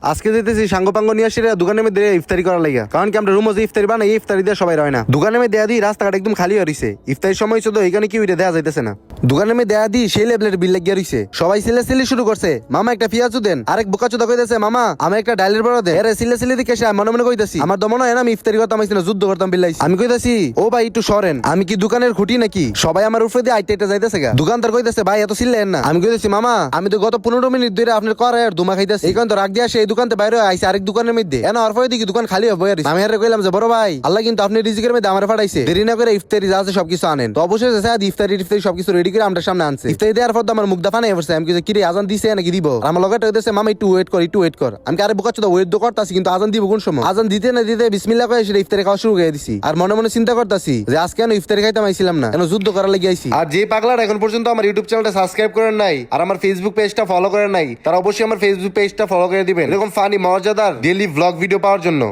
আজকে যেতেছি সাঙ্গপাঙ্গ নিয়ে আসি দোকানের মধ্যে ইফতারি করার লাগিয়া, কারণ কি আমরা রুমে যে ইফতারি বানাই ইফতারি দিয়ে সবাই রয় না। দোকানের মধ্যে দেয়া দিই রাস্তাঘাট একদম খালি হয়েছে, ইফতারির সময় শুধু এখানে কি ওইটা দেওয়া যাইতেছে না। দোকানের মধ্যে দেয়া দিই সেই লেভেলের বিল লাগিয়ে রয়েছে, সবাই সিলে সিলি শুরু করছে। মামা একটা পিয়াজু দেন, আরেক বোকা চোদা কইতেছে মামা আমি একটা ডালের বড় দেন। এরে সিলে সিলি দিকে মনে মনে কইতেছি আমার দমন হয় না, আমি ইফতারি করতাম না যুদ্ধ করতাম বিল্লাইছি। আমি কইতাছি ও ভাই একটু সরেন, আমি কি দোকানের খুঁটি নাকি? সবাই আমার উপরে দিয়ে আইটা যাইতেছে গা। দোকানদার কইতেছে ভাই এত সিলেন না। আমি কইতেছি মামা আমি তো গত 15 মিনিট ধরে আপনার করে আর দুমা খাইতেছি, এই কারণ তো রাগ দিয়ে আসে এই দোকানতে বাইরে আইসি আরেক দোকানের মধ্যে এনা আর পরে দেখি দোকান খালি হবে। আমি আর কইলাম যে বড় ভাই আল্লাহ কিন্তু আপনি রিজিকের মধ্যে আমার পাঠাইছে, দেরি না করে ইফতারি যা আছে সবকিছু আনেন। তো অবশ্যই ইফতারি সবকিছু রেডি করে আমার সামনে আনছে। ইফতারি দেওয়ার পর আমার মুখ দাফা নেই বসে। আমি কিছু কিরে আজান দিছে নাকি দিব? আমার লগে হইতেছে মামা একটু ওয়েট কর একটু ওয়েট কর। আমি আরে বোকা চোদা ওয়েট তো করতেছি, কিন্তু আজান দিব কোন সময়? আজান দিতে না দিতে বিসমিল্লাহ কয়ে সেটা ইফতারি খাওয়া শুরু করে দিছি। আর মনে মনে চিন্তা করতেছি যে আজকে কেন ইফতারি খাইতে আইছিলাম না, কেন যুদ্ধ করার লাগি আইছি। আর যে পাগলারা এখন পর্যন্ত আমার ইউটিউব চ্যানেলটা সাবস্ক্রাইব করেন নাই আর আমার ফেসবুক পেজটা ফলো করেন নাই, তারা অবশ্যই আমার ফেসবুক পেজটা ফলো করে দিবেন এরকম ফানি মজাদার ডেইলি ভ্লগ ভিডিও পাওয়ার জন্য।